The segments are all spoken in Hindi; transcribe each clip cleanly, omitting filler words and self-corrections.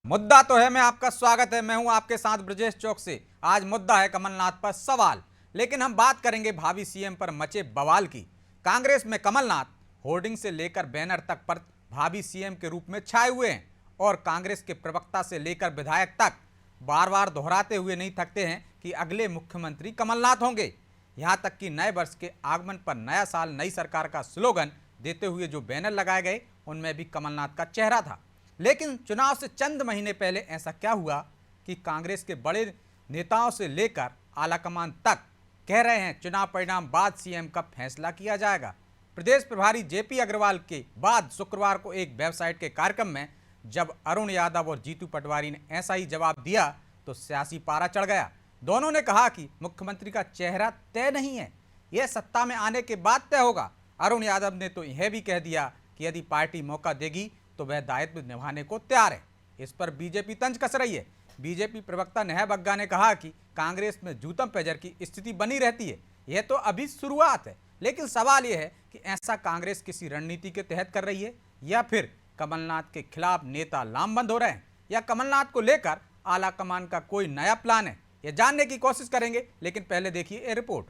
मुद्दा तो है, मैं आपका स्वागत है। मैं हूं आपके साथ ब्रजेश चौक से। आज मुद्दा है कमलनाथ पर सवाल, लेकिन हम बात करेंगे भावी सीएम पर मचे बवाल की। कांग्रेस में कमलनाथ होर्डिंग से लेकर बैनर तक पर भावी सीएम के रूप में छाए हुए हैं और कांग्रेस के प्रवक्ता से लेकर विधायक तक बार बार दोहराते हुए नहीं थकते हैं कि अगले मुख्यमंत्री कमलनाथ होंगे। यहां तक कि नए वर्ष के आगमन पर नया साल नई सरकार का स्लोगन देते हुए जो बैनर लगाए गए उनमें भी कमलनाथ का चेहरा था। लेकिन चुनाव से चंद महीने पहले ऐसा क्या हुआ कि कांग्रेस के बड़े नेताओं से लेकर आलाकमान तक कह रहे हैं चुनाव परिणाम बाद सीएम का फैसला किया जाएगा। प्रदेश प्रभारी जेपी अग्रवाल के बाद शुक्रवार को एक वेबसाइट के कार्यक्रम में जब अरुण यादव और जीतू पटवारी ने ऐसा ही जवाब दिया तो सियासी पारा चढ़ गया। दोनों ने कहा कि मुख्यमंत्री का चेहरा तय नहीं है, यह सत्ता में आने के बाद तय होगा। अरुण यादव ने तो यह भी कह दिया कि यदि पार्टी मौका देगी तो वह दायित्व निभाने को तैयार है। इस पर बीजेपी तंज कस रही है। बीजेपी प्रवक्ता नेहा बग्गा ने कहा कि कांग्रेस में जूतम पेजर की स्थिति बनी रहती है, यह तो अभी शुरुआत है। लेकिन सवाल यह है कि ऐसा कांग्रेस किसी रणनीति के तहत कर रही है या फिर कमलनाथ के खिलाफ नेता लामबंद हो रहे हैं या कमलनाथ को लेकर आला कमान का कोई नया प्लान है, यह जानने की कोशिश करेंगे। लेकिन पहले देखिए ये रिपोर्ट।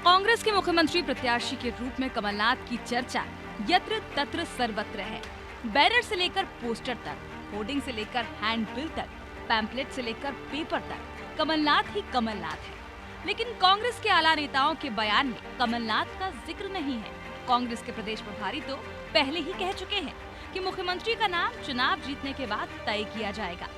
कांग्रेस के मुख्यमंत्री प्रत्याशी के रूप में कमलनाथ की चर्चा यत्र तत्र सर्वत्र है। बैनर से लेकर पोस्टर तक, होर्डिंग से लेकर हैंडबिल तक, पैम्पलेट से लेकर पेपर तक कमलनाथ ही कमलनाथ है। लेकिन कांग्रेस के आला नेताओं के बयान में कमलनाथ का जिक्र नहीं है। कांग्रेस के प्रदेश प्रभारी तो पहले ही कह चुके हैं कि मुख्यमंत्री का नाम चुनाव जीतने के बाद तय किया जाएगा।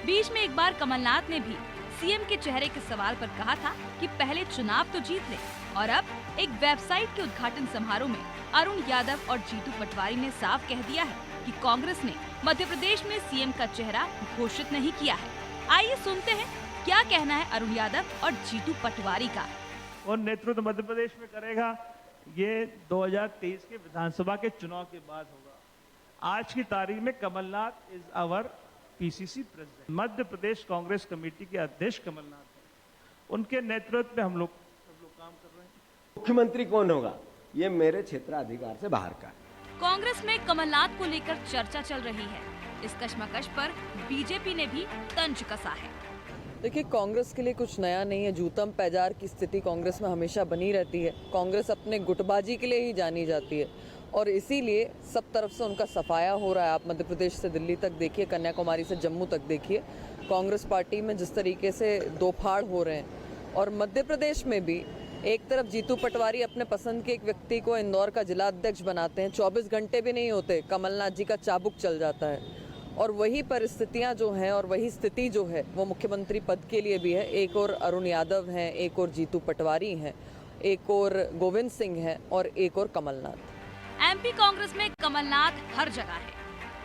बीच में एक बार कमलनाथ ने भी सीएम के चेहरे के सवाल पर कहा था कि पहले चुनाव तो जीत ले, और अब एक वेबसाइट के उद्घाटन समारोह में अरुण यादव और जीतू पटवारी ने साफ कह दिया है कि कांग्रेस ने मध्य प्रदेश में सीएम का चेहरा घोषित नहीं किया है। आइए सुनते हैं क्या कहना है अरुण यादव और जीतू पटवारी का। और नेतृत्व मध्य प्रदेश में करेगा ये 2023 के विधानसभा के चुनाव के बाद होगा। आज की तारीख में Kamal Nath is our PCC president. Madhya Pradesh Congress committee के अध्यक्ष कमलनाथ हैं। उनके नेतृत्व में हम लोग काम कर रहे हैं। मुख्यमंत्री कौन होगा ये मेरे क्षेत्राधिकार से बाहर का है। कांग्रेस में कमलनाथ को लेकर चर्चा चल रही है। इस कश्मकश पर बीजेपी ने भी तंज कसा है। देखिए, कांग्रेस के लिए कुछ नया नहीं है। जूतम पैजार की स्थिति कांग्रेस में हमेशा बनी रहती है। कांग्रेस अपने गुटबाजी के लिए ही जानी जाती है और इसीलिए सब तरफ से उनका सफाया हो रहा है। आप मध्य प्रदेश से दिल्ली तक देखिए, कन्याकुमारी से जम्मू तक देखिए, कांग्रेस पार्टी में जिस तरीके से दो फाड़ हो रहे हैं। और मध्य प्रदेश में भी एक तरफ जीतू पटवारी अपने पसंद के एक व्यक्ति को इंदौर का जिला अध्यक्ष बनाते हैं, 24 घंटे भी नहीं होते कमलनाथ जी का चाबुक चल जाता है। और वही परिस्थितियां जो हैं और वही स्थिति जो है वो मुख्यमंत्री पद के लिए भी है। एक और अरुण यादव हैं, एक और जीतू पटवारी हैं, एक और गोविंद सिंह हैं और एक और कमलनाथ। एमपी कांग्रेस में कमलनाथ हर जगह है,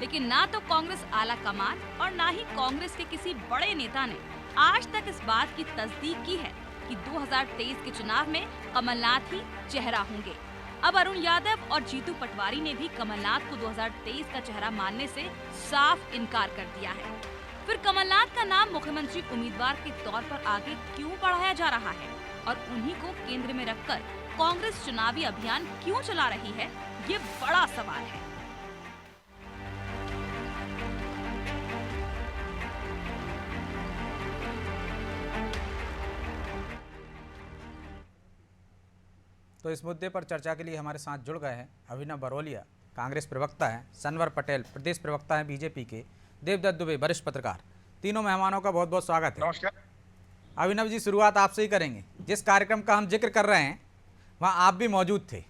लेकिन ना तो कांग्रेस आला कमान और ना ही कांग्रेस के किसी बड़े नेता ने आज तक इस बात की तस्दीक की है कि 2023 के चुनाव में कमलनाथ ही चेहरा होंगे। अब अरुण यादव और जीतू पटवारी ने भी कमलनाथ को 2023 का चेहरा मानने से साफ इनकार कर दिया है। फिर कमलनाथ का नाम मुख्यमंत्री उम्मीदवार के तौर पर आगे क्यों बढ़ाया जा रहा है और उन्हीं को केंद्र में रखकर कांग्रेस चुनावी अभियान क्यों चला रही है, ये बड़ा सवाल है। तो इस मुद्दे पर चर्चा के लिए हमारे साथ जुड़ गए हैं अभिनव बरोलिया, कांग्रेस प्रवक्ता हैं, सनवर पटेल प्रदेश प्रवक्ता हैं बीजेपी के, देवदत्त दुबे वरिष्ठ पत्रकार। तीनों मेहमानों का बहुत बहुत स्वागत है। नमस्कार। अभिनव जी, शुरुआत आपसे ही करेंगे। जिस कार्यक्रम का हम जिक्र कर रहे हैं वहाँ आप भी मौजूद थे।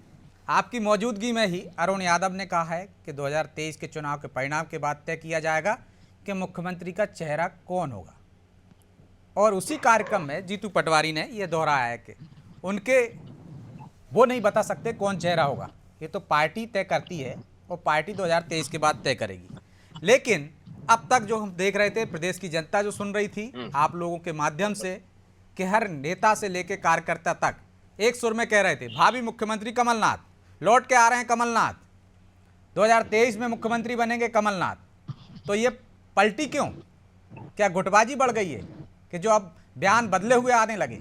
आपकी मौजूदगी में ही अरुण यादव ने कहा है कि 2023 के चुनाव के परिणाम के बाद तय किया जाएगा कि मुख्यमंत्री का चेहरा कौन होगा। और उसी कार्यक्रम में जीतू पटवारी ने यह दोहराया है कि उनके वो नहीं बता सकते कौन चेहरा होगा, ये तो पार्टी तय करती है और पार्टी 2023 के बाद तय करेगी। लेकिन अब तक जो हम देख रहे थे, प्रदेश की जनता जो सुन रही थी आप लोगों के माध्यम से, कि हर नेता से लेकर कार्यकर्ता तक एक सुर में कह रहे थे भावी मुख्यमंत्री कमलनाथ, लौट के आ रहे हैं कमलनाथ, 2023 में मुख्यमंत्री बनेंगे कमलनाथ। तो ये पलटी क्यों? क्या गुटबाजी बढ़ गई है? कि जो अब बयान बदले हुए आने लगे?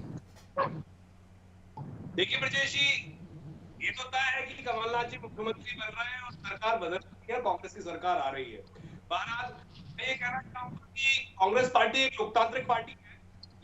देखिए ब्रजेश जी, ये तो तय है कि कमलनाथ जी मुख्यमंत्री बन रहे हैं और सरकार बदल रही है, कांग्रेस की सरकार आ रही है। बहरहाल मैं ये कहना चाहूंगा कि कांग्रेस पार्टी एक लोकतांत्रिक पार्टी है।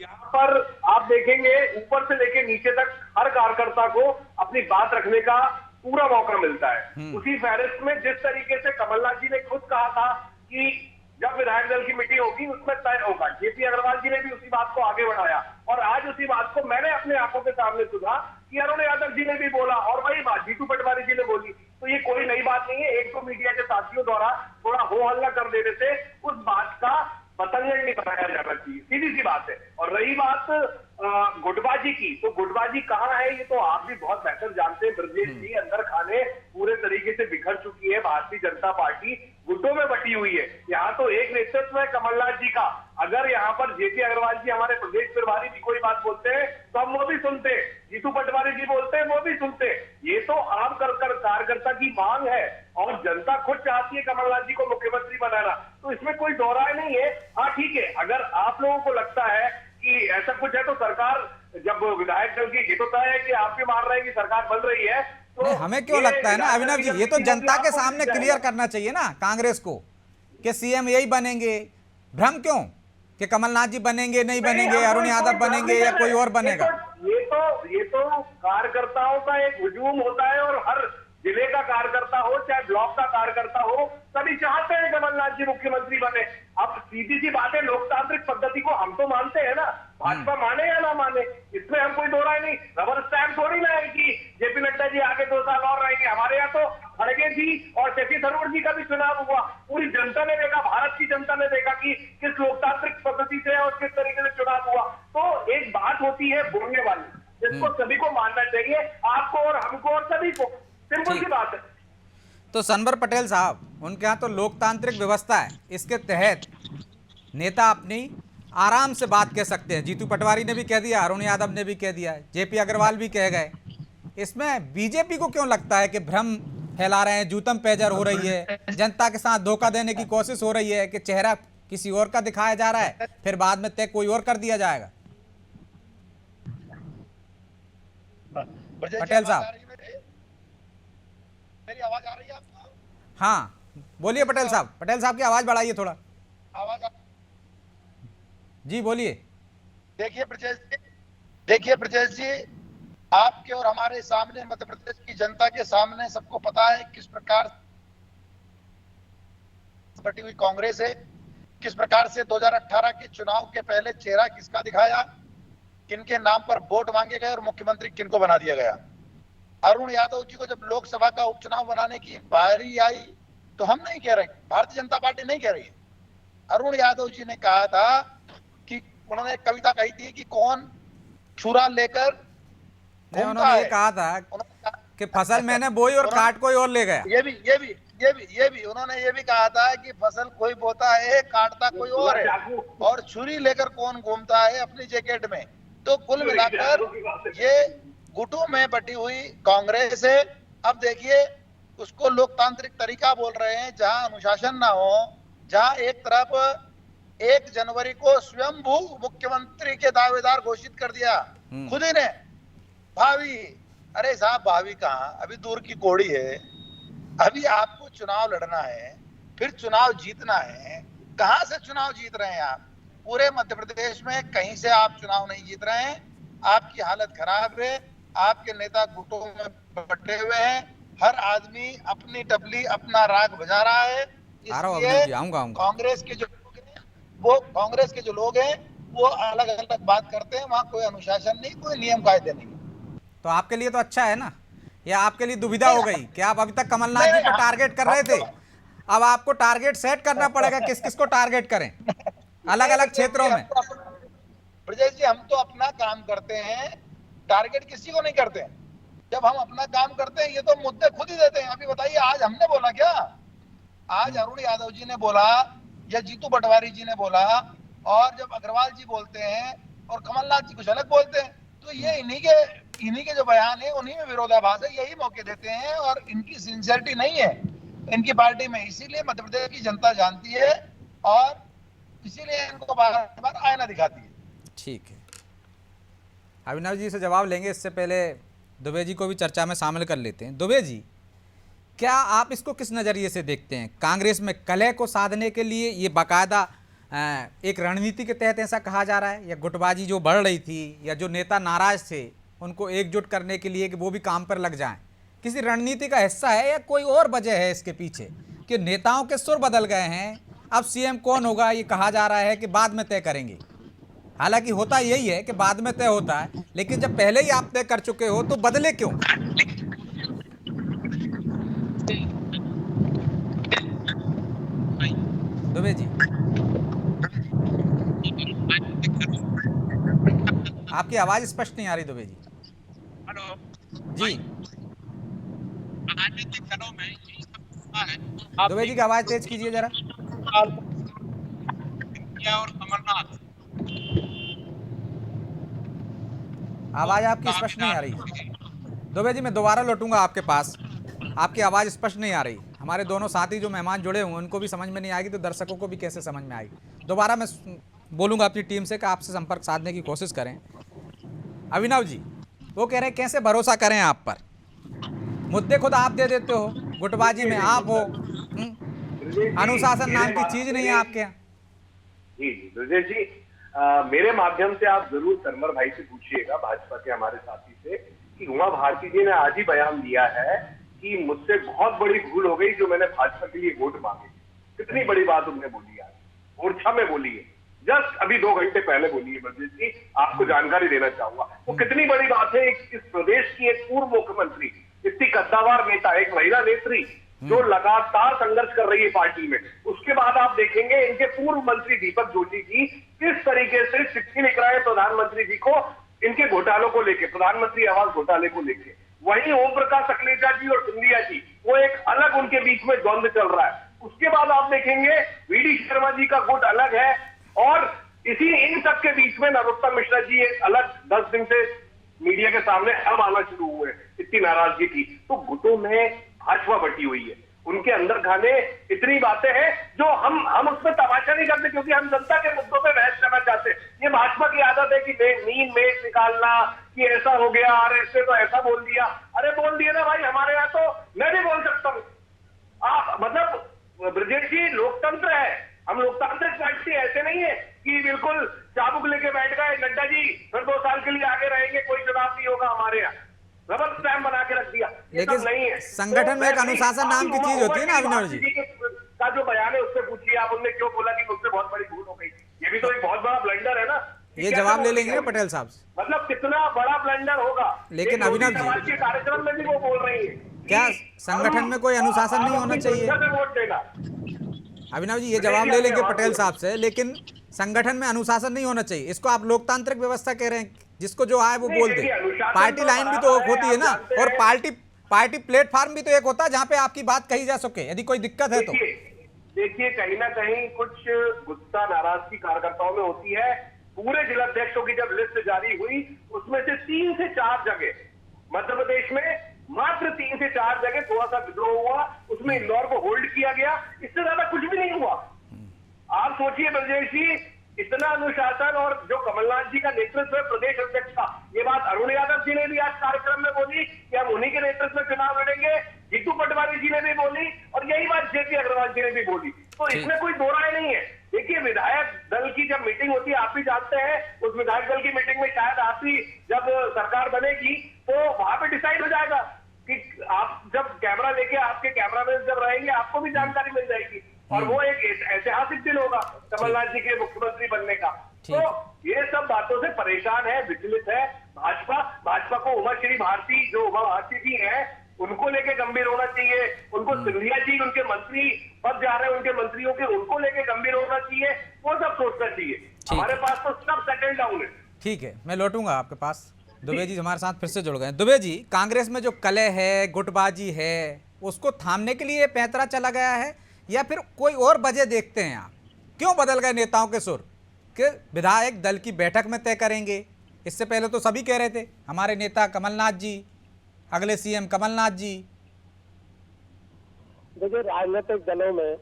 यहाँ पर आप देखेंगे ऊपर से लेके नीचे तक हर कार्यकर्ता को अपनी बात रखने का पूरा मौका मिलता है। उसी फहरिस्त में जिस तरीके से कमलनाथ जी ने खुद कहा था कि जब विधायक दल की मीटिंग होगी उसमें तय होगा, जेपी अग्रवाल जी ने भी उसी बात को आगे बढ़ाया और आज उसी बात को मैंने अपने आंखों के सामने सुना कि अरुण यादव जी ने भी बोला और वही बात जीतू पटवारी जी ने बोली। तो ये कोई नई बात नहीं है। एक तो मीडिया के साथियों द्वारा थोड़ा हो हल्ला कर देने से उस बात का पतंजलि नहीं बनाया जाना चाहिए, सीधी सी बात है। और रही बात गुटबाजी की, तो गुटबाजी कहाँ है ये तो आप भी बहुत बेहतर जानते हैं ब्रजेश जी। अंदर खाने पूरे तरीके से बिखर चुकी है भारतीय जनता पार्टी, गुटों में बटी हुई है। यहाँ तो एक नेतृत्व है कमलनाथ जी का। अगर यहाँ पर जेपी अग्रवाल जी हमारे प्रदेश प्रभारी भी कोई बात बोलते हैं तो हम वो भी सुनते, जीतू पटवारी जी बोलते हैं वो भी सुनते। ये तो आम कार्यकर्ता की मांग है और जनता खुद चाहती है कमलनाथ जी को मुख्यमंत्री बनाना, तो इसमें कोई दोहराए नहीं है। हाँ ठीक है, अगर आप लोगों को लगता है कि ऐसा कुछ है तो सरकार जब विधायक दल की, ये तो तय है कि आप भी मान रहे हैं कि सरकार बन रही है, तो नहीं, हमें क्यों लगता है ना अभिनव जी, ये तो जनता के सामने क्लियर करना चाहिए ना कांग्रेस को कि सीएम यही बनेंगे। भ्रम क्यों कि कमलनाथ जी बनेंगे, नहीं बनेंगे, अरुण यादव बनेंगे या कोई और बनेगा? ये तो कार्यकर्ताओं का एक हुजूम होता है और हर जिले का कार्यकर्ता हो चाहे ब्लॉक का कार्यकर्ता हो, सभी चाहते हैं कमलनाथ जी मुख्यमंत्री बने। अब सीधी सी बात है, लोकतांत्रिक पद्धति को हम तो मानते हैं ना, भाजपा माने या ना माने, इसमें हम कोई दो राय नहीं। रबर स्टैम्प थोड़ी ना है कि जेपी नड्डा जी आगे 2 साल और रहेंगे। हमारे यहाँ तो खड़गे जी और शशि थरूर जी का भी चुनाव हुआ, पूरी जनता ने देखा, भारत की जनता ने देखा कि किस लोकतांत्रिक पद्धति से और किस तरीके से चुनाव हुआ। तो एक बात होती है बोलने वाली, जिसको सभी को मानना चाहिए, आपको और हमको और सभी को, सिंपल सी बात है। तो सनवर पटेल साहब, उनके यहाँ तो लोकतांत्रिक व्यवस्था है, इसके तहत नेता अपनी आराम से बात कह सकते हैं। जीतू पटवारी ने भी कह दिया, अरुण यादव ने भी कह दिया, जेपी अग्रवाल भी कह गए। इसमें बीजेपी को क्यों लगता है कि भ्रम फैला रहे हैं, जूतम पैजर हो रही है, जनता के साथ धोखा देने की कोशिश हो रही है कि चेहरा किसी और का दिखाया जा रहा है, फिर बाद में तय कोई और कर दिया जाएगा? पटेल साहब, मेरी आवाज आ रही है आपको? हाँ बोलिए पटेल साहब। पटेल साहब की आवाज बढ़ाइए थोड़ा। आवाज जी बोलिए। देखिए ब्रजेश जी, आपके और हमारे सामने, मध्य प्रदेश की जनता के सामने सबको पता है किस प्रकार बटी हुई कांग्रेस है, किस प्रकार से 2018 के चुनाव के पहले चेहरा किसका दिखाया, किनके नाम पर वोट मांगे गए और मुख्यमंत्री किनको बना दिया गया। अरुण यादव जी को जब लोकसभा का उपचुनाव बनाने की बारी आई तो हम नहीं कह रहे, भारतीय जनता पार्टी नहीं कह रही है। अरुण यादव जी ने कहा था कि उन्होंने कविता कही थी कि कौन छुरा लेकर घूमता उन्होंने है। ये कहा था कि फसल मैंने बोई और काट कोई और ले गया। ये भी उन्होंने ये भी कहा था कि फसल कोई बोता है काटता कोई और है, और छुरी लेकर कौन घूमता है अपनी जैकेट में। तो कुल मिलाकर ये गुटों में बटी हुई कांग्रेस है। अब देखिए, उसको लोकतांत्रिक तरीका बोल रहे हैं, जहां अनुशासन ना हो, जहां एक तरफ 1 जनवरी को स्वयंभू मुख्यमंत्री के दावेदार घोषित कर दिया खुद ही ने, भावी, अरे साहब भावी कहां, अभी दूर की कोड़ी है। अभी आपको चुनाव लड़ना है, फिर चुनाव जीतना है। कहां से चुनाव जीत रहे हैं आप? पूरे मध्य प्रदेश में कहीं से आप चुनाव नहीं जीत रहे हैं। आपकी हालत खराब है, आपके नेता गुटों में बटे हुए हैं, हर आदमी अपनी टपली अपना राग बजा रहा है। इसलिए कांग्रेस के जो लोग हैं वो अलग अलग बात करते हैं, वहां कोई अनुशासन नहीं, कोई नियम कायदे नहीं। तो आपके लिए तो अच्छा है ना, या आपके लिए दुविधा हो गई कि आप अभी तक कमलनाथ जी को टारगेट कर रहे थे, अब आपको टारगेट सेट करना पड़ेगा, किस किस को टारगेट करें अलग अलग क्षेत्रों में? ब्रजेश जी, हम तो अपना काम करते हैं, टारगेट किसी को नहीं करते हैं। जब हम अपना काम करते हैं ये तो मुद्दे खुद ही देते हैं। अभी बताइए, आज हमने बोला क्या? आज अरुण यादव जी ने बोला या जीतू पटवारी जी ने बोला, और जब अग्रवाल जी बोलते हैं और कमलनाथ जी कुछ अलग बोलते हैं, तो ये इन्हीं के जो बयान है उन्हीं में विरोधाभास है। यही मौके देते हैं और इनकी सिंसियरिटी नहीं है इनकी पार्टी में। इसीलिए मध्य प्रदेश की जनता जानती है और इसीलिए इनको बार बार आईना दिखाती है। ठीक है, अभिनव जी से जवाब लेंगे, इससे पहले दुबे जी को भी चर्चा में शामिल कर लेते हैं। दुबे जी, क्या आप इसको किस नज़रिए से देखते हैं? कांग्रेस में कलह को साधने के लिए ये बाकायदा एक रणनीति के तहत ऐसा कहा जा रहा है, या गुटबाजी जो बढ़ रही थी या जो नेता नाराज थे उनको एकजुट करने के लिए कि वो भी काम पर लग जाएं, किसी रणनीति का हिस्सा है या कोई और वजह है इसके पीछे कि नेताओं के सुर बदल गए हैं? अब सीएम कौन होगा ये कहा जा रहा है कि बाद में तय करेंगे। हालांकि होता यही है कि बाद में तय होता है, लेकिन जब पहले ही आप तय कर चुके हो तो बदले क्यों? दुबे जी, आपकी आवाज स्पष्ट नहीं आ रही दुबे जी। हेलो जी, राजनीतिक दलों में यही सब होता है। दुबे जी की आवाज तेज कीजिए जरा। और कमलनाथ आवाज आपकी स्पष्ट नहीं आ रही। दुबे जी, मैं दोबारा लौटूंगा आपके पास, आपकी आवाज स्पष्ट नहीं आ रही। हमारे दोनों साथी जो मेहमान जुड़े हुए उनको भी समझ में नहीं आएगी तो दर्शकों को भी कैसे समझ में आएगी। दोबारा मैं बोलूंगा अपनी टीम से कि आपसे संपर्क साधने की कोशिश करें। अभिनव जी, वो कह रहे हैं कैसे भरोसा करें आप पर, मुद्दे खुद आप दे देते हो, गुटबाजी में आप हो, अनुशासन नाम की चीज नहीं है आपके यहाँ। जी ब्रजेश जी, मेरे माध्यम से आप जरूर सरमर भाई से पूछिएगा, भाजपा के हमारे साथी से, कि उमा भारती जी ने आज ही बयान दिया है कि मुझसे बहुत बड़ी भूल हो गई जो मैंने भाजपा के लिए वोट मांगे। कितनी बड़ी बात उन्होंने बोली आज, ओरछा में बोली है, जस्ट अभी 2 घंटे पहले बोली है ब्रजेश जी, आपको जानकारी देना चाहूंगा। वो कितनी बड़ी बात है, इस प्रदेश की एक पूर्व मुख्यमंत्री, इतनी कद्दावार नेता, एक महिला नेत्री जो लगातार संघर्ष कर रही है पार्टी में, उसके बाद आप देखेंगे इनके पूर्व मंत्री दीपक जोशी जी किस तरीके से चिट्ठी लिख रहे हैं प्रधानमंत्री जी को इनके घोटालों को लेके, प्रधानमंत्री आवास घोटाले को लेके। वहीं ओम प्रकाश अखलेचा जी और सिंधिया जी, वो एक अलग उनके बीच में द्वंद्व चल रहा है। उसके बाद आप देखेंगे वीडी शर्मा जी का गुट अलग है, और इसी इन सब के बीच में नरोत्तम मिश्रा जी एक अलग 10 दिन से मीडिया के सामने अब आना शुरू हुए, इतनी नाराजगी थी। तो गुटों में भाजपा बटी हुई है, उनके अंदर खाने इतनी बातें हैं जो हम उसमें तमाशा नहीं करते, क्योंकि हम जनता के मुद्दों पे बहस करना चाहते हैं। ये भाजपा की आदत है कि नींद में निकालना कि ऐसा हो गया, अरे इसने तो ऐसा बोल दिया, अरे बोल दिया ना भाई, हमारे यहाँ तो मैं भी बोल सकता हूँ। आप मतलब ब्रजेश जी, लोकतंत्र है, हम लोकतांत्रिक पार्टी ऐसे नहीं है कि बिल्कुल चाबुक लेके बैठ गए नड्डा जी फिर 2 साल के लिए आगे रहेंगे, कोई चुनाव नहीं होगा हमारे यहाँ, रबर स्टैम्प बना के रख दिया, ये सब नहीं है। संगठन में एक अनुशासन नाम की चीज होती है ना अभिनव जी। का जो बयान है उससे पूछिए आप, उन्होंने क्यों बोला कि मुझसे बहुत बड़ी भूल हो गई, ये भी तो एक बहुत बड़ा ब्लंडर है ना। ये जवाब ले लेंगे पटेल साहब से, मतलब कितना बड़ा ब्लंडर होगा। लेकिन अभिनव जी, के कार्यक्रम में भी वो बोल रही है, क्या संगठन में कोई अनुशासन नहीं होना चाहिए? वोट देना। अभिनव जी, ये जवाब ले लेंगे पटेल साहब से, लेकिन संगठन में अनुशासन नहीं होना चाहिए, इसको आप लोकतांत्रिक व्यवस्था कह रहे हैं, जिसको जो आए वो बोल दे। पार्टी लाइन भी तो होती है ना, और पार्टी प्लेटफॉर्म भी तो एक होता है जहाँ पे आपकी बात कही जा सके, यदि कोई दिक्कत है तो। देखिए कहीं ना कहीं कुछ गुस्सा नाराजगी कार्यकर्ताओं में होती है। पूरे जिलाध्यक्षों की जब लिस्ट जारी हुई उसमें से 3 से 4 जगह मध्य प्रदेश में, मात्र 3 से 4 जगह थोड़ा सा विद्रोह हुआ, उसमें इंदौर को होल्ड किया गया, इससे ज्यादा कुछ भी नहीं हुआ। आप सोचिए ब्रजेश जी, इतना अनुशासन, और जो कमलनाथ जी का नेतृत्व है प्रदेश अध्यक्ष का, ये बात अरुण यादव जी ने भी आज कार्यक्रम में बोली कि हम उन्हीं के नेतृत्व में चुनाव लड़ेंगे, जीतू पटवारी जी ने भी बोली, और यही बात जेपी अग्रवाल जी ने भी बोली। तो इसमें कोई दो राय नहीं है। देखिए, विधायक दल की जब मीटिंग होती है, आप भी जानते हैं, उस विधायक दल की मीटिंग में शायद आप ही जब सरकार बनेगी तो वहां पे डिसाइड हो जाएगा कि आप जब कैमरा लेके आपके कैमरामैन जब रहेंगे आपको भी जानकारी मिल जाएगी, और वो एक ऐतिहासिक दिन होगा कमलनाथ जी के मुख्यमंत्री बनने का। तो ये सब बातों से परेशान है, विचलित है भाजपा को। उमा श्री भारती, जो उमा भारती जी है, उनको लेके गंभीर होना चाहिए, उनको सिंधिया जी उनके मंत्री पद जा रहे हैं उनके मंत्रियों के, उनको लेके गंभीर होना चाहिए, वो सब सोचना चाहिए। हमारे पास तो सब सेटल डाउन है। ठीक है, मैं लौटूंगा आपके पास। दुबे जी हमारे साथ फिर से जुड़ गए। दुबे जी, कांग्रेस में जो कलह है, गुटबाजी है, उसको थामने के लिए पैंतरा चला गया है या फिर कोई और वजह देखते हैं आप? क्यों बदल गए नेताओं के सुर कि विधायक दल की बैठक में तय करेंगे? इससे पहले तो सभी कह रहे थे हमारे नेता कमलनाथ जी, अगले सीएम कमलनाथ जी। देखिए, राजनीतिक दलों में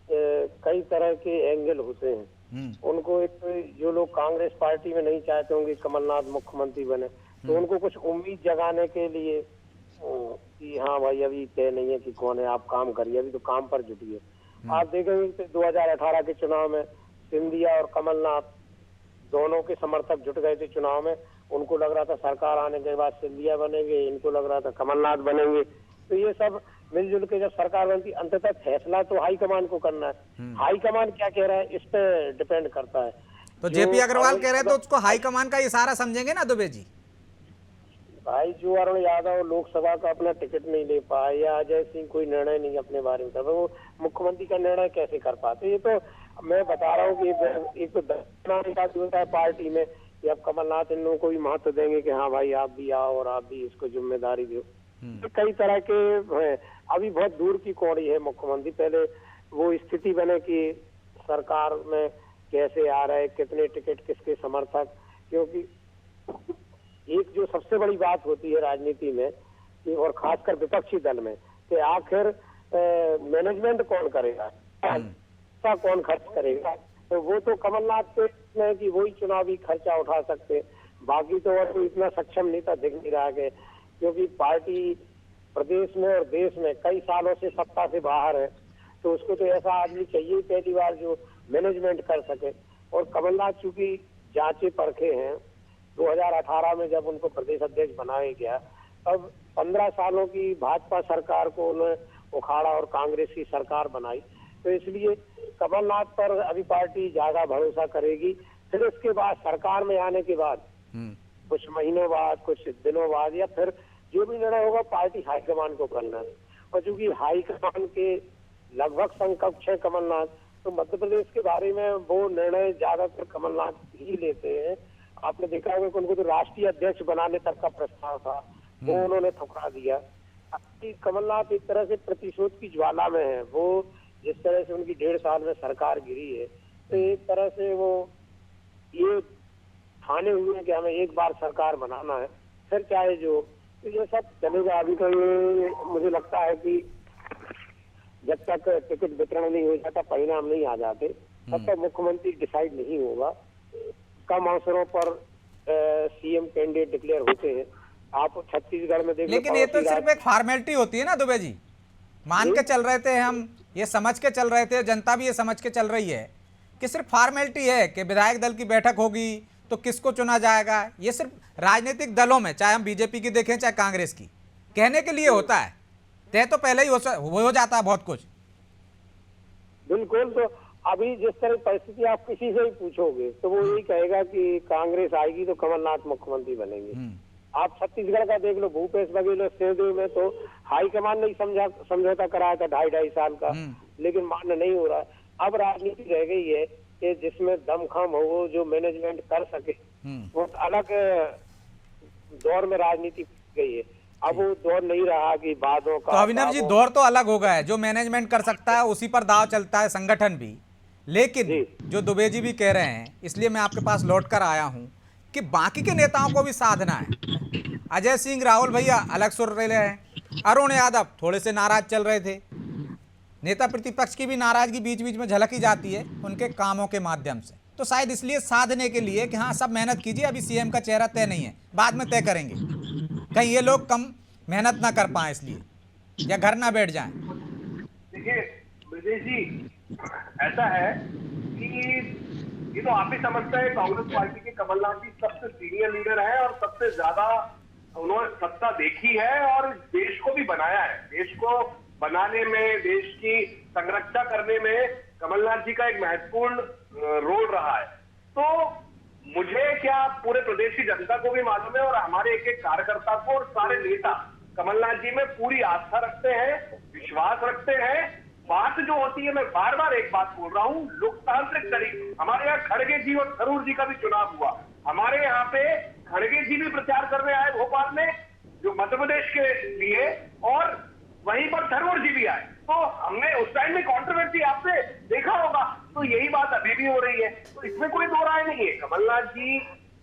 कई तरह के एंगल होते हैं। उनको एक जो लोग लोग कांग्रेस पार्टी में नहीं चाहते होंगे कमलनाथ मुख्यमंत्री बने, तो उनको कुछ उम्मीद जगाने के लिए कि हाँ भाई अभी तय नहीं है कि कौन है, आप काम करिए, अभी तो काम पर जुटिए। आप देखेंगे कि 2018 के चुनाव में सिंधिया और कमलनाथ दोनों के समर्थक जुट गए थे चुनाव में। उनको लग रहा था सरकार आने के बाद सिंधिया बनेंगे, इनको लग रहा था कमलनाथ बनेंगे। तो ये सब मिलजुल के जब सरकार बनती, अंततः फैसला तो हाईकमान को करना है। हाईकमान क्या कह रहा है इस पे डिपेंड करता है। तो जेपी अग्रवाल कह रहे हैं तो उसको हाईकमान का इशारा समझेंगे ना दुबे जी? भाई जो अरुण यादव लोकसभा का अपना टिकट नहीं ले पाए या अजय सिंह कोई निर्णय नहीं अपने बारे में कर, वो मुख्यमंत्री का निर्णय कैसे कर पाते? ये तो मैं बता रहा हूँ कि एक तो दर्शनाने का होता है पार्टी में कि अब कमलनाथ इन लोगों को भी महत्व देंगे कि हाँ भाई आप भी आओ और आप भी इसको जिम्मेदारी दो। तो कई तरह के हैं। अभी बहुत दूर की कौड़ी है मुख्यमंत्री, पहले वो स्थिति बने कि सरकार में कैसे आ रहे, कितने टिकट किसके समर्थक, क्योंकि एक जो सबसे बड़ी बात होती है राजनीति में कि और खासकर विपक्षी दल में कि आखिर मैनेजमेंट कौन करेगा, पैसा कौन खर्च करेगा। तो वो तो कमलनाथ पे है कि वही चुनावी खर्चा उठा सकते, बाकी तो और कोई इतना सक्षम नेता दिख नहीं रहा है, क्योंकि पार्टी प्रदेश में और देश में कई सालों से सत्ता से बाहर है। तो उसको तो ऐसा आदमी चाहिए पहली बार जो मैनेजमेंट कर सके। और कमलनाथ चूंकि जांचे परखे हैं, 2018 में जब उनको प्रदेश अध्यक्ष बनाया गया, अब 15 सालों की भाजपा सरकार को उन्होंने उखाड़ा और कांग्रेस की सरकार बनाई। तो इसलिए कमलनाथ पर अभी पार्टी ज्यादा भरोसा करेगी। फिर उसके बाद सरकार में आने के बाद कुछ महीनों बाद, कुछ दिनों बाद, या फिर जो भी निर्णय होगा पार्टी हाईकमान को करना है। और चूंकि हाईकमान के लगभग समकक्ष है कमलनाथ, तो मध्य प्रदेश के बारे में वो निर्णय ज्यादातर कमलनाथ ही लेते हैं। आपने देखा होगा कि उनको तो राष्ट्रीय अध्यक्ष बनाने तक का प्रस्ताव था, वो उन्होंने ठुकरा दिया। कमलनाथ एक तरह से प्रतिशोध की ज्वाला में है। वो जिस तरह से उनकी 1.5 साल में सरकार गिरी है, तो एक तरह से वो ये ठाने हुए हैं कि हमें एक बार सरकार बनाना है, फिर चाहे जो। तो ये सब चलेगा। अभी तो ये मुझे लगता है कि जब तक टिकट वितरण नहीं हो जाता, परिणाम नहीं आ जाते, तब तक मुख्यमंत्री डिसाइड नहीं होगा। कम अवसरों पर सीएम कैंडिडेट डिक्लेयर होते हैं। आप छत्तीसगढ़ में देख, लेकिन ये तो सिर्फ एक फॉर्मेलिटी होती है ना दुबे जी। मान के चल रहे थे हम, ये समझ के चल रहे थे, जनता भी ये समझ के चल रही है कि सिर्फ फॉर्मेलिटी है कि विधायक दल की बैठक होगी तो किसको चुना जाएगा। ये सिर्फ राजनीतिक दलों में, चाहे हम बीजेपी की देखें चाहे कांग्रेस की, कहने के लिए होता है। तय तो पहले ही हो जाता है बहुत कुछ। बिल्कुल। तो अभी जिस तरह परिस्थिति आप किसी से ही पूछोगे तो वो यही कहेगा कि कांग्रेस आएगी तो कमलनाथ मुख्यमंत्री बनेंगे। आप छत्तीसगढ़ का देख लो, भूपेश बघेल और सिंहदेव में तो हाईकमान ने समझौता कराया था 2.5 साल का, लेकिन मान्य नहीं हो रहा। अब राजनीति रह गई है कि जिसमें दमखम हो, जो मैनेजमेंट कर सके। वो अलग दौर में राजनीति गई है। अब वो दौर नहीं रहा कि बातों का। तो अभिनव जी, दौर तो अलग हो गया है। जो मैनेजमेंट कर सकता है उसी पर दाव चलता है, संगठन भी। लेकिन जो दुबे जी भी कह रहे हैं, इसलिए मैं आपके पास लौट कर आया हूं कि बाकी के नेताओं को भी साधना है। अजय सिंह, राहुल भैया अलग सुर रहे हैं, अरुण यादव थोड़े से नाराज चल रहे थे। नेता प्रतिपक्ष की भी नाराजगी बीच बीच में झलकी जाती है उनके कामों के माध्यम से। तो शायद इसलिए साधने के लिए कि हाँ सब मेहनत कीजिए, अभी सीएम का चेहरा तय नहीं है, बाद में तय करेंगे, कहीं ये लोग कम मेहनत ना कर पाए इसलिए, या घर ना बैठ जाएं। देखिए ब्रजेश जी, ऐसा है कि ये तो आप ही समझते हैं, कांग्रेस पार्टी के कमलनाथ जी सबसे सीनियर लीडर है और सबसे ज्यादा उन्होंने सत्ता देखी है और देश को भी बनाया है। देश को बनाने में, देश की संरक्षा करने में कमलनाथ जी का एक महत्वपूर्ण रोल रहा है। तो मुझे क्या, पूरे प्रदेश की जनता को भी मालूम है और हमारे एक एक कार्यकर्ता को और सारे नेता कमलनाथ जी में पूरी आस्था रखते हैं, विश्वास रखते हैं। बात जो होती है, मैं बार बार एक बात बोल रहा हूं, लोकतांत्रिक तरीके। हमारे यहाँ खड़गे जी और थरूर जी का भी चुनाव हुआ। हमारे यहाँ पे खड़गे जी भी प्रचार करने आए भोपाल में, जो मध्य प्रदेश के लिए, और वहीं पर थरूर जी भी आए। तो हमने उस टाइम में कंट्रोवर्सी आपने देखा होगा। तो यही बात अभी भी हो रही है। तो इसमें कोई दो राय नहीं है। कमलनाथ जी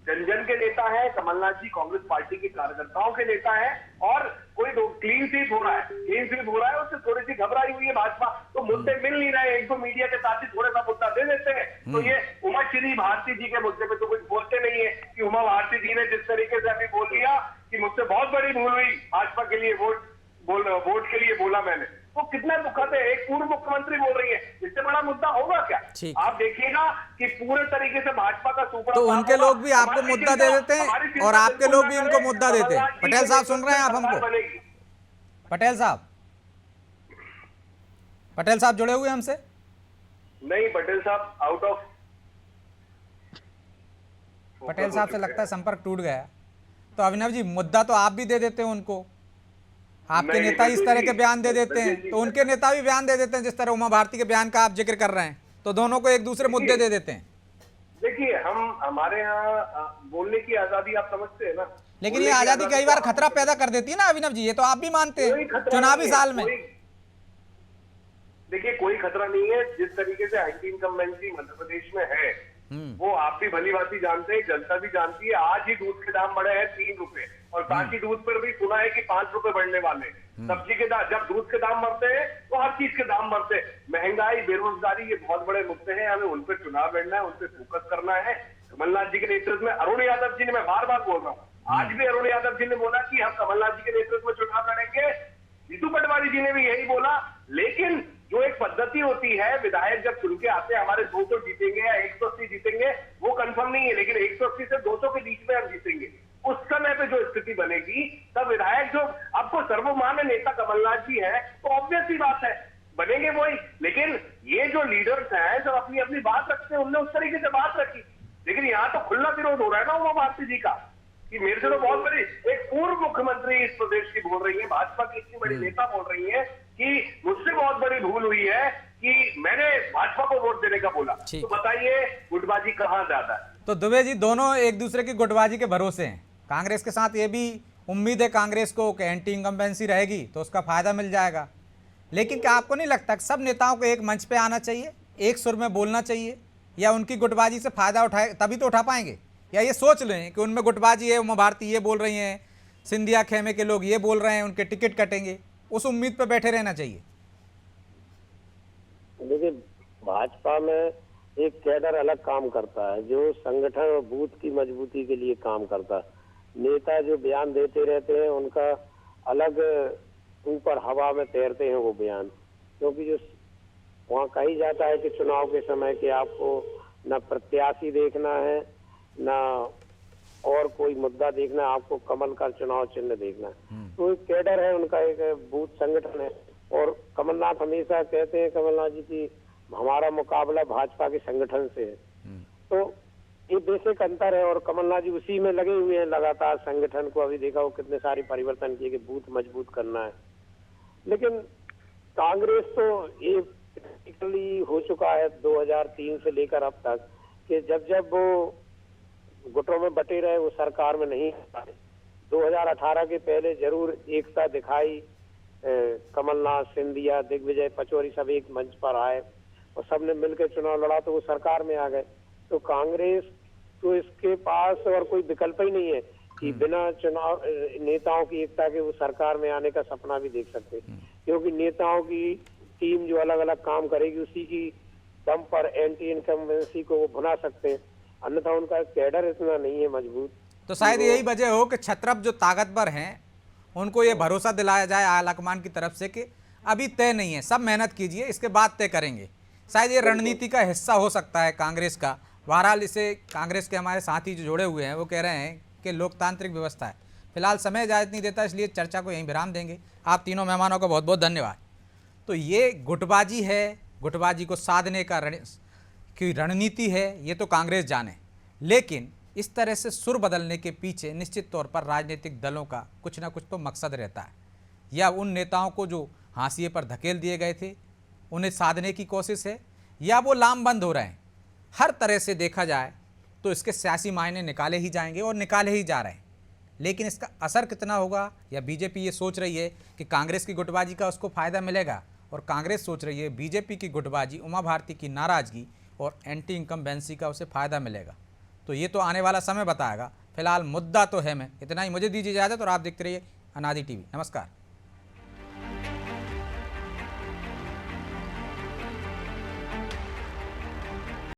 जन जन के नेता है, कमलनाथ जी कांग्रेस पार्टी के कार्यकर्ताओं के नेता है, और कोई क्लीन स्वीप हो रहा है, उससे थोड़ी सी घबराई हुई है भाजपा, तो मुद्दे मिल नहीं रहे, एक दो मीडिया के साथ ही थोड़ा सा मुद्दा दे देते हैं। तो ये उमा श्री भारती जी के मुद्दे पे तो कुछ बोलते नहीं है कि उमा भारती जी ने जिस तरीके से अभी बोल दिया कि मुझसे बहुत बड़ी भूल हुई, भाजपा के लिए वोट के लिए बोला मैंने, तो कितना दुखद है। एक पूर्व मुख्यमंत्री बोल रही है, इससे बड़ा मुद्दा होगा क्या? आप देखिएगा कि पूरे तरीके से भाजपा का सुपड़ा, तो उनके लोग भी आपको मुद्दा दे देते हैं और आपके लोग भी उनको मुद्दा देते हैं। पटेल साहब सुन रहे हैं आप हमको? पटेल साहब जुड़े हुए हमसे? नहीं, पटेल साहब आउट ऑफ, पटेल साहब से लगता है संपर्क टूट गया। तो अभिनव जी, मुद्दा तो आप भी दे देते हैं उनको, आपके नेता इस तरह के बयान दे देते हैं, तो उनके नेता भी बयान दे देते हैं जिस तरह उमा भारती के बयान का आप जिक्र कर रहे हैं, तो दोनों को एक दूसरे मुद्दे दे देते हैं। देखिए, हमारे यहाँ बोलने की आजादी आप समझते हैं ना, लेकिन ये आजादी कई बार खतरा पैदा कर देती है ना अभिनव जी, ये तो आप भी मानते हैं चुनावी साल में। देखिए, कोई खतरा नहीं है। जिस तरीके से एंटी इनकम्बेंसी मध्य प्रदेश में है, वो आप भी भली भांति जानते हैं, जनता भी जानती है। आज ही दूध के दाम बढ़े हैं 3 रुपए, और बाकी दूध पर भी सुना है कि 5 रुपए बढ़ने वाले हैं। सब्जी के दाम, जब दूध के दाम बढ़ते हैं तो हर चीज के दाम बढ़ते हैं। महंगाई, बेरोजगारी, ये बहुत बड़े मुद्दे हैं, हमें उन पर चुनाव लड़ना है, उन पर फोकस करना है। कमलनाथ जी के नेतृत्व में, अरुण यादव जी ने, मैं बार बार बोल रहा हूँ, आज भी अरुण यादव जी ने बोला कि हम कमलनाथ जी के नेतृत्व में चुनाव लड़ेंगे। जीतू पटवारी जी ने भी यही बोला। लेकिन जो एक पद्धति होती है, विधायक जब चुन के आते हैं, हमारे 200 जीतेंगे या 180 जीतेंगे, वो कंफर्म नहीं है, लेकिन 180 से 200 के बीच में हम जीतेंगे। उस समय पे जो स्थिति बनेगी, तब विधायक जो आपको सर्वमान्य नेता कमलनाथ जी है, तो ऑब्वियस सी बात है बनेंगे वही। लेकिन ये जो लीडर्स हैं, सब अपनी अपनी बात रखते हैं, उनने उस तरीके से बात रखी। लेकिन यहाँ तो खुला विरोध हो रहा है ना उमा भारती जी का, कि मेरे से तो बहुत बड़ी, एक पूर्व मुख्यमंत्री इस प्रदेश की बोल रही है, भाजपा की इतनी बड़ी नेता बोल रही है कि मुझसे बहुत बड़ी भूल हुई है कि मैंने भाजपा को वोट देने का बोला। तो बताइए, गुटबाजी कहाँ ज्यादा है? तो दुबे जी, दोनों एक दूसरे की गुटबाजी के भरोसे हैं। कांग्रेस के साथ ये भी उम्मीद है कांग्रेस को कि एंटी इनकम्बेंसी रहेगी तो उसका फायदा मिल जाएगा। लेकिन क्या आपको नहीं लगता कि सब नेताओं को एक मंच पे आना चाहिए, एक सुर में बोलना चाहिए, या उनकी गुटबाजी से फायदा उठाए तभी तो उठा पाएंगे? या ये सोच लें कि उनमें गुटबाजी है, उमा भारती ये बोल रही हैं, सिंधिया खेमे के लोग ये बोल रहे हैं, उनके टिकट कटेंगे, उस उम्मीद पर बैठे रहना चाहिए? देखिए, भाजपा में एक कैडर अलग काम करता है, जो संगठन और बूथ की मजबूती के लिए काम करता है। नेता जो बयान देते रहते हैं, उनका अलग ऊपर हवा में तैरते हैं वो बयान, क्योंकि जो वहाँ कही जाता है कि चुनाव के समय कि आपको न प्रत्याशी देखना है, ना और कोई मुद्दा देखना है, आपको कमल का चुनाव चिन्ह देखना है। तो एक कैडर है उनका, एक बूथ संगठन है। और कमलनाथ हमेशा कहते हैं, कमलनाथ जी की, हमारा मुकाबला भाजपा के संगठन से है। तो ये बेसिक अंतर है, और कमलनाथ जी उसी में लगे हुए हैं लगातार। संगठन को अभी देखा वो कितने सारे परिवर्तन किए कि बूथ मजबूत करना है। लेकिन कांग्रेस तो ये प्रैक्टिकली हो चुका है 2003 से लेकर अब तक, कि जब वो गुटों में बटे रहे, वो सरकार में नहीं आए। 2018 के पहले जरूर एकता दिखाई, कमलनाथ, सिंधिया, दिग्विजय, पचौरी सब एक मंच पर आए और सबने मिलकर चुनाव लड़ा, तो वो सरकार में आ गए। तो कांग्रेस तो इसके पास और कोई विकल्प ही नहीं है कि बिना चुनाव नेताओं की एकता के वो सरकार में आने का सपना भी देख सकते, क्योंकि नेताओं की टीम जो अलग अलग काम करेगी, उसी की दम पर एंटी इनकम्बेंसी को वो भुना सकते हैं। अन्यथा उनका कैडर इतना नहीं है मजबूत। तो शायद यही वजह हो कि छत्रप जो ताकतवर हैं उनको ये भरोसा दिलाया जाए आलाकमान की तरफ से कि अभी तय नहीं है, सब मेहनत कीजिए, इसके बाद तय करेंगे। शायद ये रणनीति का हिस्सा हो सकता है कांग्रेस का। बहरहाल इसे कांग्रेस के हमारे साथी जो जुड़े हुए हैं वो कह रहे हैं कि लोकतांत्रिक व्यवस्था है। फिलहाल समय इजाज़त नहीं देता, इसलिए चर्चा को यहीं विराम देंगे। आप तीनों मेहमानों का बहुत बहुत धन्यवाद। तो ये गुटबाजी है, गुटबाजी को साधने का की रणनीति है, ये तो कांग्रेस जाने, लेकिन इस तरह से सुर बदलने के पीछे निश्चित तौर पर राजनीतिक दलों का कुछ ना कुछ तो मकसद रहता है, या उन नेताओं को जो हाशिए पर धकेल दिए गए थे उन्हें साधने की कोशिश है, या वो लामबंद हो रहे हैं। हर तरह से देखा जाए तो इसके सियासी मायने निकाले ही जाएंगे और निकाले ही जा रहे हैं, लेकिन इसका असर कितना होगा, या बीजेपी ये सोच रही है कि कांग्रेस की गुटबाजी का उसको फ़ायदा मिलेगा, और कांग्रेस सोच रही है बीजेपी की गुटबाजी, उमा भारती की नाराज़गी और एंटी इनकम्बेंसी का उसे फ़ायदा मिलेगा। तो तो ये तो आने वाला समय बताएगा। फिलहाल मुद्दा तो है मैं इतना ही, मुझे दीजिए इजाज़त और आप देखते रहिए अनादि टीवी। नमस्कार।